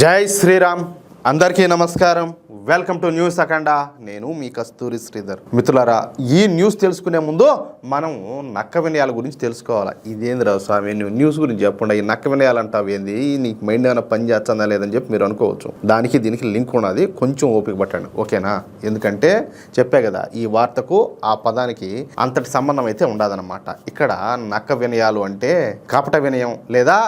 జై శ్రీరామ్. అందరికీ నమస్కారం. వెల్కమ్ టు న్యూస్ అఖండ. నేను మీ కస్తూరి శ్రీధర్. మిత్రులారా, ఈ న్యూస్ తెలుసుకునే ముందు మనం నక్క వినయాల గురించి తెలుసుకోవాలి. ఇదేంద్రా స్వామి నువ్వు న్యూస్ గురించి చెప్పండి, ఈ నక్క వినయాలు అంటావు ఏంది, నీకు మైండ్ ఏమైనా పని చేస్తుందా లేదని చెప్పి మీరు అనుకోవచ్చు. దానికి దీనికి లింక్ ఉన్నది, కొంచెం ఓపిక పట్టండి, ఓకేనా? ఎందుకంటే చెప్పే కదా, ఈ వార్తకు ఆ పదానికి అంతటి సంబంధం అయితే ఉండదన్నమాట. ఇక్కడ నక్క వినయాలు అంటే కపట వినయం లేదా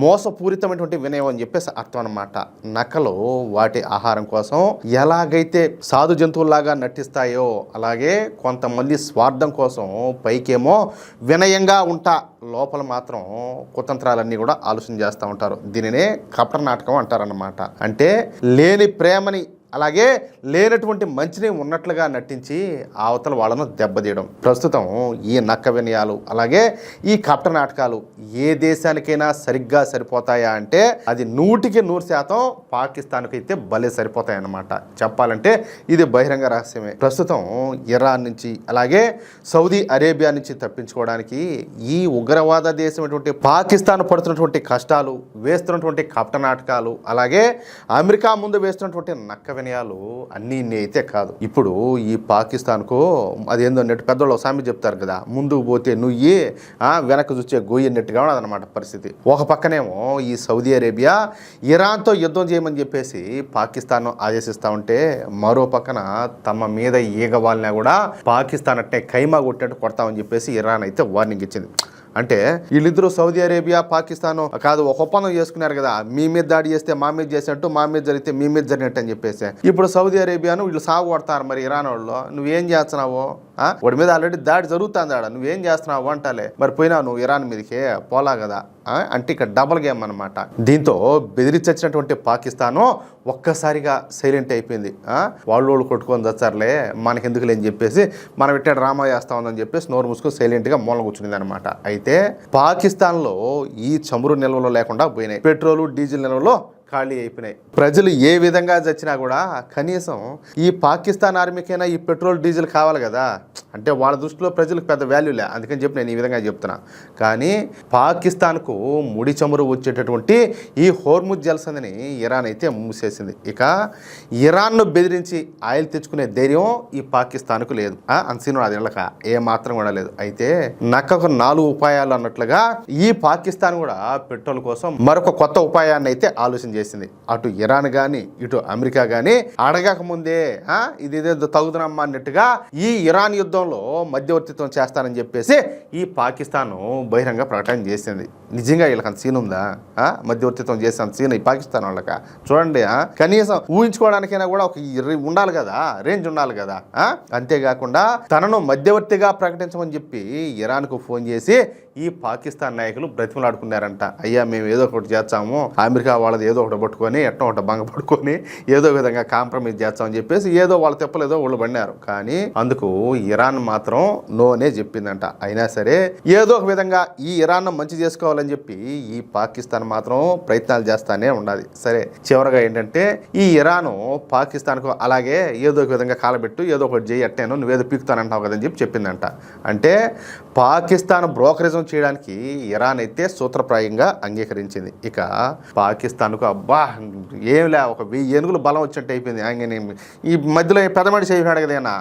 మోసపూరితమైనటువంటి వినయం అని చెప్పేసి అర్థం అన్నమాట. నక్కలు వాటి ఆహారం కోసం ఎలాగైతే సాధు జంతువుల్లాగా నటిస్తాయో అలాగే కొంతమంది స్వార్థం కోసం పైకేమో వినయంగా ఉంటా, లోపల మాత్రం కుతంత్రాలన్నీ కూడా ఆలోచన చేస్తూ ఉంటారు. దీనినే కపట నాటకం అంటారన్నమాట. అంటే లేని ప్రేమని అలాగే లేనటువంటి మంచిని ఉన్నట్లుగా నటించి అవతల వాళ్ళను దెబ్బతీయడం. ప్రస్తుతం ఈ నక్క వినయాలు అలాగే ఈ కపట నాటకాలు ఏ దేశానికైనా సరిగ్గా సరిపోతాయా అంటే అది 100% పాకిస్తాన్కి అయితే భలే సరిపోతాయన్నమాట. చెప్పాలంటే ఇది బహిరంగ రహస్యమే. ప్రస్తుతం ఇరాన్ నుంచి అలాగే సౌదీ అరేబియా నుంచి తప్పించుకోవడానికి ఈ ఉగ్రవాద దేశమైనటువంటి పాకిస్తాన్ పడుతున్నటువంటి కష్టాలు, వేస్తున్నటువంటి కపట నాటకాలు అలాగే అమెరికా ముందు వేస్తున్నటువంటి నక్క వినయాలు అన్నీ అయితే కాదు. ఇప్పుడు ఈ పాకిస్తాన్కు అదేందో అన్నట్టు పెద్దోళ్ళు సామెత చెప్తారు కదా, ముందుకు పోతే నుయ్యి వెనక్కి చూసే గొయ్యి అన్నట్టుగా ఉన్నదన్నమాట పరిస్థితి. ఒక పక్కనేమో ఈ సౌదీ అరేబియా ఇరాన్తో యుద్ధం చేయమని చెప్పేసి పాకిస్తాన్ ఆదేశిస్తూ ఉంటే, మరో పక్కన తమ మీద ఈగ వాళ్ళని కూడా పాకిస్తాన్ అంటే కైమా కొట్టినట్టు కొడతామని చెప్పేసి ఇరాన్ అయితే వార్నింగ్ ఇచ్చింది. అంటే వీళ్ళిద్దరూ సౌదీ అరేబియా పాకిస్తాన్ కాదు ఒక ఒప్పందం చేసుకున్నారు కదా, మీ మీద దాడి చేస్తే మా మీద చేసినట్టు, మా మీద జరిగితే మీ మీద జరిగినట్టు అని చెప్పేసి ఇప్పుడు సౌదీ అరేబియాను వీళ్ళు సాగు కొడతారు. మరి ఇరాన్ వాళ్ళు నువ్వేం చేస్తున్నావు, వాడి మీద ఆల్రెడీ దాడి జరుగుతుంది, ఆడ నువ్వేం చేస్తున్నావు అంటాలే. మరి పోయినావు నువ్వు ఇరాన్ మీదకే పోలా కదా అంటే ఇక్కడ డబల్ గేమ్ అనమాట. దీంతో బెదిరించినటువంటి పాకిస్తాను ఒక్కసారిగా సైలెంట్ అయిపోయింది. వాళ్ళు కొట్టుకొని వచ్చారులే మనకెందుకు లేని చెప్పేసి మనం ఇట్లా డ్రామా చేస్తా ఉందని చెప్పేసి నోరు మూసుకొని సైలెంట్గా మూల కూర్చునింది అనమాట. అయితే పాకిస్తాన్లో ఈ చమురు నిల్వలు లేకుండా పోయినాయి, పెట్రోలు డీజిల్ నిల్వలో ఖాళీ అయిపోయినాయి. ప్రజలు ఏ విధంగా చచ్చినా కూడా కనీసం ఈ పాకిస్తాన్ ఆర్మీకైనా ఈ పెట్రోల్ డీజిల్ కావాలి కదా. అంటే వాళ్ళ దృష్టిలో ప్రజలకు పెద్ద వాల్యూలే, అందుకని చెప్పి నేను ఈ విధంగా చెప్తున్నా. కానీ పాకిస్తాన్కు ముడి చమురు వచ్చేటటువంటి ఈ హోర్ముజ్ జలసంధిని ఇరాన్ అయితే మూసేసింది. ఇక ఇరాన్ను బెదిరించి ఆయిల్ తెచ్చుకునే ధైర్యం ఈ పాకిస్తాన్కు లేదు. అన్సీను అది వెళ్ళక ఏ మాత్రం కూడా లేదు. అయితే నక్కకు 4 ఉపాయాలు అన్నట్లుగా ఈ పాకిస్తాన్ కూడా పెట్రోల్ కోసం మరొక కొత్త ఉపాయాన్ని అయితే ఆలోచన చేసింది. అటు ఇరాన్ కానీ ఇటు అమెరికా కానీ అడగక ముందే ఇదేదో తగుదనమ్మా అన్నట్టుగా ఈ ఇరాన్ యుద్ధంలో మధ్యవర్తిత్వం చేస్తానని చెప్పేసి ఈ పాకిస్తాన్ బహిరంగ ప్రకటన చేసింది. నిజంగా వీళ్ళకి అంత సీన్ ఉందా? మధ్యవర్తిత్వం చేసిన సీన్ ఈ పాకిస్తాన్ వాళ్ళక చూడండి. కనీసం ఊహించుకోవడానికైనా కూడా ఒక ఉండాలి కదా, రేంజ్ ఉండాలి కదా. అంతేకాకుండా తనను మధ్యవర్తిగా ప్రకటించమని చెప్పి ఇరాన్కు ఫోన్ చేసి ఈ పాకిస్తాన్ నాయకులు బ్రతిమలాడుకున్నారంట. అయ్యా మేము ఏదో ఒకటి చేస్తాము, అమెరికా వాళ్ళది ఏదో ఒకటి పట్టుకొని ఎట్టో ఒకటి బంగ పట్టుకొని ఏదో విధంగా కాంప్రమైజ్ చేస్తామని చెప్పేసి ఏదో వాళ్ళ తెప్పలేదో వాళ్ళు పడినారు. కానీ అందుకు ఇరాన్ మాత్రం నోనే చెప్పిందంట. అయినా సరే ఏదో ఒక విధంగా ఈ ఇరాన్ మంచి చేసుకోవాలని చెప్పి ఈ పాకిస్తాన్ మాత్రం ప్రయత్నాలు చేస్తానే ఉండాలి. సరే చివరగా ఏంటంటే ఈ ఇరాను పాకిస్తాన్కు అలాగే ఏదో ఒక విధంగా కాలబెట్టు, ఏదో ఒకటి చేయి, అట్టేను నువ్వేదో పీకుతానంటావు కదని చెప్పి చెప్పిందంట. అంటే పాకిస్తాన్ బ్రోకరిజం చేయడానికి ఇరాన్ అయితే సూత్రప్రాయంగా అంగీకరించింది. ఇక పాకిస్తాన్కు అబ్బా ఏంలే ఒక 1000 ఏనుగులు బలం వచ్చినట్టు అయిపోయింది. ఈ మధ్యలో పెద్ద మనిషి అయిపోయాడు కదేనా,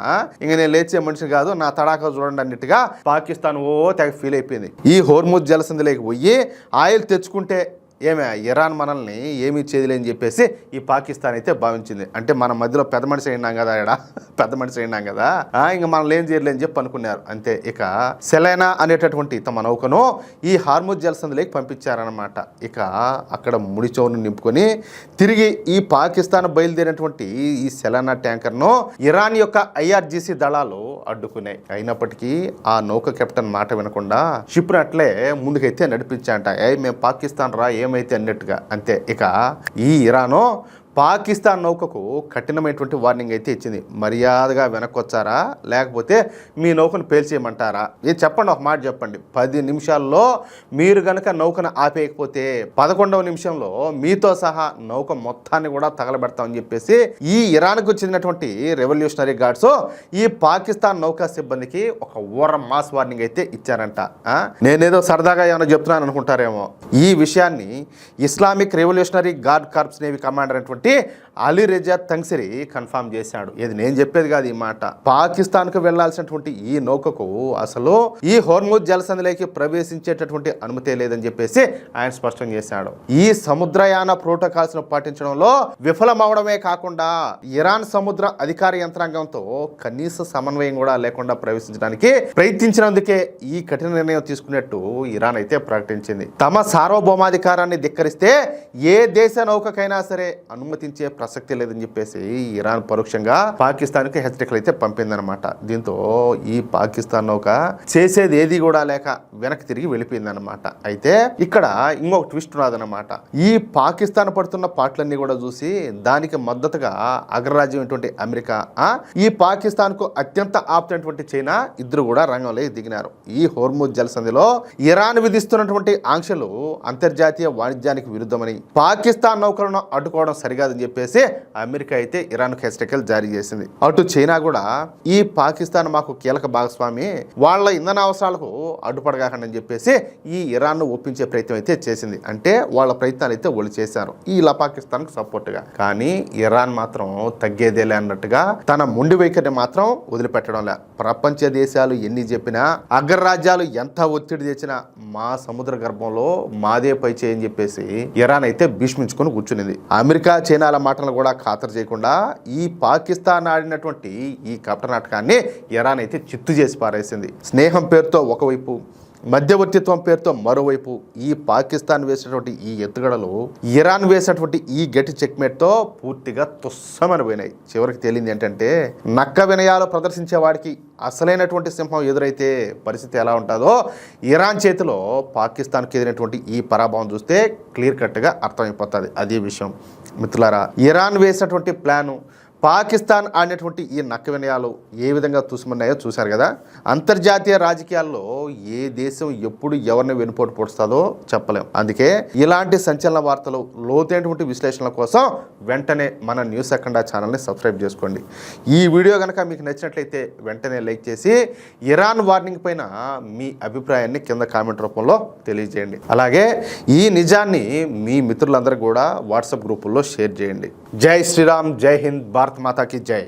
ఇంక నేను లేచే మనిషి కాదు, నా తడాక చూడండి అన్నట్టుగా పాకిస్తాన్ తెగ ఫీల్ అయిపోయింది. ఈ హోర్ముజ్ జలసంధిలోకి పోయి ఆయిల్ తెచ్చుకుంటే ఏమే ఇరాన్ మనల్ని ఏమీ చేయలేని చెప్పేసి ఈ పాకిస్తాన్ అయితే భావించింది. అంటే మన మధ్యలో పెద్ద మనిషి అయినాం కదా, పెద్ద మనిషి అయినాం కదా, ఇంకా మనల్ని ఏం చేయలేని చెప్పి అనుకున్నారు. అంతే. ఇక సెలైనా అనేటటువంటి తమ నౌకను ఈ హార్ముజ్ జలసంధిలోకి పంపించారనమాట. ఇక అక్కడ ముడి చమురును నింపుకొని తిరిగి ఈ పాకిస్తాన్ బయలుదేరినటువంటి ఈ సెలైనా ట్యాంకర్ను ఇరాన్ యొక్క IRGC దళాలు అడ్డుకున్నాయి. అయినప్పటికీ ఆ నౌక కెప్టెన్ మాట వినకుండా షిప్ను అట్లే ముందుకైతే నడిపించాంట. మేము పాకిస్తాన్ రా ఏమైతే అన్నట్టుగా. అంతే. ఇక ఈ ఇరాను పాకిస్తాన్ నౌకకు కఠినమైనటువంటి వార్నింగ్ అయితే ఇచ్చింది. మర్యాదగా వెనక్కొచ్చారా లేకపోతే మీ నౌకను పేల్చేయమంటారా? ఇది చెప్పండి, ఒక మాట చెప్పండి. 10 నిమిషాల్లో మీరు కనుక నౌకను ఆపేయకపోతే 11వ నిమిషంలో మీతో సహా నౌక మొత్తాన్ని కూడా తగలబెడతామని చెప్పేసి ఈ ఇరాన్కు చెందినటువంటి రెవల్యూషనరీ గార్డ్స్ ఈ పాకిస్తాన్ నౌకా సిబ్బందికి ఒక మాస్ వార్నింగ్ అయితే ఇచ్చారంట. నేనేదో సరదాగా ఏమైనా చెప్తున్నాను అనుకుంటారేమో. ఈ విషయాన్ని Islamic revolutionary guard corps navy commander అయినటువంటి అలీ రెజా తంగ్సిరి కన్ఫర్మ్ చేశాడు. ఇది నేను చెప్పేది కాదు ఈ మాట. పాకిస్తాన్కు వెళ్లాల్సినటువంటి ఈ నౌకకు అసలు ఈ హోర్ముజ్ జలసంధిలోకి ప్రవేశించేటటువంటి అనుమతి లేదని చెప్పేసి ఆయన స్పష్టం చేశాడు. ఈ సముద్రయాన ప్రోటోకాల్స్ ను పాటించడంలో విఫలమవడమే కాకుండా ఇరాన్ సముద్ర అధికార యంత్రాంగంతో కనీస సమన్వయం కూడా లేకుండా ప్రవేశించడానికి ప్రయత్నించినందుకే ఈ కఠిన నిర్ణయం తీసుకున్నట్టు ఇరాన్ అయితే ప్రకటించింది. తమ సార్వభౌమాధికారాన్ని ధిక్కరిస్తే ఏ దేశ నౌకకైనా సరే అనుమతించే ప్రసక్తి లేదని చెప్పేసి ఇరాన్ పరోక్షంగా పాకిస్తాన్ కి హెచ్చరికలు అయితే పంపిందనమాట. దీంతో ఈ పాకిస్తాన్ నౌక చేసేది ఏది కూడా లేక వెనక్కి తిరిగి వెళ్ళిపోయిందనమాట. అయితే ఇక్కడ ఇంకొక ట్విస్ట్ ఉన్నదనమాట. ఈ పాకిస్తాన్ పడుతున్న పాటలన్నీ కూడా చూసి దానికి మద్దతుగా అగ్రరాజ్యం అయినటువంటి అమెరికా, ఈ పాకిస్తాన్ కు అత్యంత ఆప్తమైనటువంటి చైనా ఇద్దరు కూడా రంగంలో దిగినారు. ఈ హోర్ముజ్ జలసంధిలో ఇరాన్ విధిస్తున్నటువంటి ఆంక్షలు అంతర్జాతీయ వాణిజ్యానికి విరుద్ధమని, పాకిస్తాన్ నౌకలను అడ్డుకోవడం సరికాదని చెప్పేసి అమెరికా అయితే ఇరాన్ హెచ్చరికలు జారీ చేసింది. అటు చైనా కూడా ఈ పాకిస్తాన్ మాకు కీలక భాగస్వామి, వాళ్ళ ఇంధన అవసరాలకు అడ్డుపడగాకండి అని చెప్పేసి ఈ ఇరాన్ ను ఒప్పించే ప్రయత్నం అయితే చేసింది. అంటే వాళ్ళ ప్రయత్నాలు అయితే వాళ్ళు చేశారు ఇలా పాకిస్తాన్ కు సపోర్ట్ గా. కానీ ఇరాన్ మాత్రం తగ్గేదేలే అన్నట్టుగా తన మొండి వైఖరిని మాత్రం వదిలిపెట్టడం లే. ప్రపంచ దేశాలు ఎన్ని చెప్పినా, అగ్రరాజ్యాలు ఎంత ఒత్తిడి తెచ్చినా మా సముద్ర గర్భంలో మాదే పై చేయని చెప్పేసి ఇరాన్ అయితే భీష్మించుకొని కూర్చునింది. అమెరికా చైనాల మాటలు కూడా ఖాతరు చేయకుండా ఈ పాకిస్తాన్ ఆడినటువంటి ఈ కపట నాటకాన్ని ఇరాన్ అయితే చిత్తు చేసి పారేసింది. స్నేహం పేరుతో ఒకవైపు, మధ్యవర్తిత్వం పేరుతో మరోవైపు ఈ పాకిస్తాన్ వేసినటువంటి ఈ ఎత్తుగడలు ఇరాన్ వేసినటువంటి ఈ గట్టి చెక్మేట్తో పూర్తిగా తుస్సమని పోయినాయి. చివరికి తేలింది ఏంటంటే నక్క వినయాలు ప్రదర్శించే వాడికి అసలైనటువంటి సింహం ఎదురైతే పరిస్థితి ఎలా ఉంటుందో ఇరాన్ చేతిలో పాకిస్తాన్కి ఎదిరినటువంటి ఈ పరాభవం చూస్తే క్లియర్ కట్గా అర్థమైపోతుంది. అదే విషయం మిత్రులారా. ఇరాన్ వేసినటువంటి ప్లాను, పాకిస్తాన్ ఆడినటువంటి ఈ నక్క వినయాలు ఏ విధంగా చూసుకున్నాయో చూశారు కదా. అంతర్జాతీయ రాజకీయాల్లో ఏ దేశం ఎప్పుడు ఎవరిని వెనుపోటు పొడుస్తుందో చెప్పలేం. అందుకే ఇలాంటి సంచలన వార్తలు, లోతైనటువంటి విశ్లేషణల కోసం వెంటనే మన న్యూస్ అఖండ ఛానల్ని సబ్స్క్రైబ్ చేసుకోండి. ఈ వీడియో కనుక మీకు నచ్చినట్లయితే వెంటనే లైక్ చేసి ఇరాన్ వార్నింగ్ పైన మీ అభిప్రాయాన్ని కింద కామెంట్ రూపంలో తెలియజేయండి. అలాగే ఈ నిజాన్ని మీ మిత్రులందరూ కూడా వాట్సాప్ గ్రూపుల్లో షేర్ చేయండి. జై శ్రీరామ్, జై హింద్, భారత్ మాతా కీ జై.